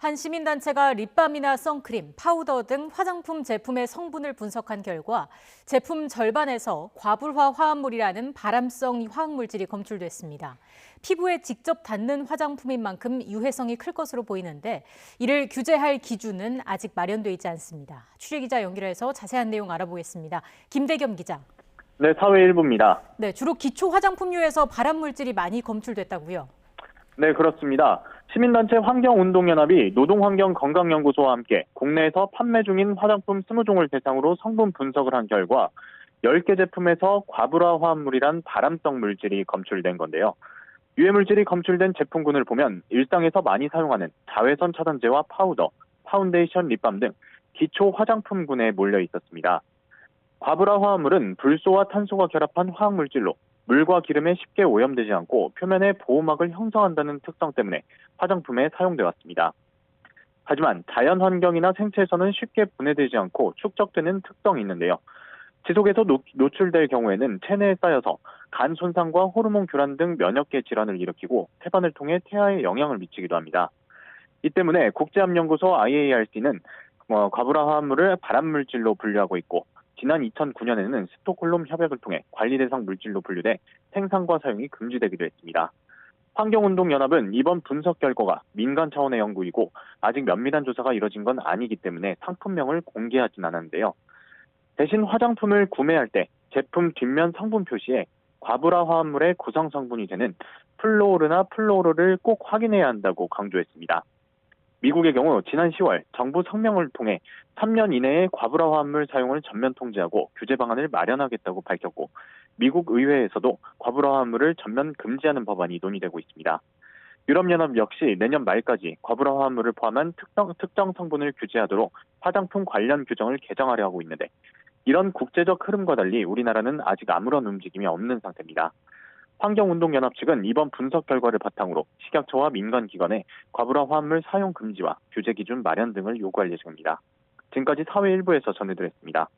한 시민단체가 립밤이나 선크림, 파우더 등 화장품 제품의 성분을 분석한 결과 제품 절반에서 과불화 화합물이라는 발암성 화학물질이 검출됐습니다. 피부에 직접 닿는 화장품인 만큼 유해성이 클 것으로 보이는데 이를 규제할 기준은 아직 마련돼 있지 않습니다. 취재기자 연결해서 자세한 내용 알아보겠습니다. 김대겸 기자. 네, 사회일부입니다. 네, 주로 기초 화장품류에서 발암물질이 많이 검출됐다고요? 네, 그렇습니다. 시민단체 환경운동연합이 노동환경건강연구소와 함께 국내에서 판매 중인 화장품 20종을 대상으로 성분 분석을 한 결과 10개 제품에서 과불화 화합물이란 발암성 물질이 검출된 건데요. 유해물질이 검출된 제품군을 보면 일상에서 많이 사용하는 자외선 차단제와 파우더, 파운데이션, 립밤 등 기초 화장품군에 몰려 있었습니다. 과불화 화합물은 불소와 탄소가 결합한 화학물질로 물과 기름에 쉽게 오염되지 않고 표면에 보호막을 형성한다는 특성 때문에 화장품에 사용되어 왔습니다. 하지만 자연 환경이나 생체에서는 쉽게 분해되지 않고 축적되는 특성이 있는데요. 지속해서 노출될 경우에는 체내에 쌓여서 간 손상과 호르몬 교란 등 면역계 질환을 일으키고 태반을 통해 태아에 영향을 미치기도 합니다. 이 때문에 국제암연구소 IARC는 과불화 화합물을 발암물질로 분류하고 있고 지난 2009년에는 스톡홀름 협약을 통해 관리 대상 물질로 분류돼 생산과 사용이 금지되기도 했습니다. 환경운동연합은 이번 분석 결과가 민간 차원의 연구이고 아직 면밀한 조사가 이뤄진 건 아니기 때문에 상품명을 공개하진 않았는데요. 대신 화장품을 구매할 때 제품 뒷면 성분 표시에 과불화 화합물의 구성 성분이 되는 플로오르나 플로로를 꼭 확인해야 한다고 강조했습니다. 미국의 경우 지난 10월 정부 성명을 통해 3년 이내에 과불화 화합물 사용을 전면 통제하고 규제 방안을 마련하겠다고 밝혔고 미국 의회에서도 과불화 화합물을 전면 금지하는 법안이 논의되고 있습니다. 유럽연합 역시 내년 말까지 과불화 화합물을 포함한 특정 성분을 규제하도록 화장품 관련 규정을 개정하려 하고 있는데 이런 국제적 흐름과 달리 우리나라는 아직 아무런 움직임이 없는 상태입니다. 환경운동연합 측은 이번 분석 결과를 바탕으로 식약처와 민간기관에 과불화 화합물 사용 금지와 규제 기준 마련 등을 요구할 예정입니다. 지금까지 사회일부에서 전해드렸습니다.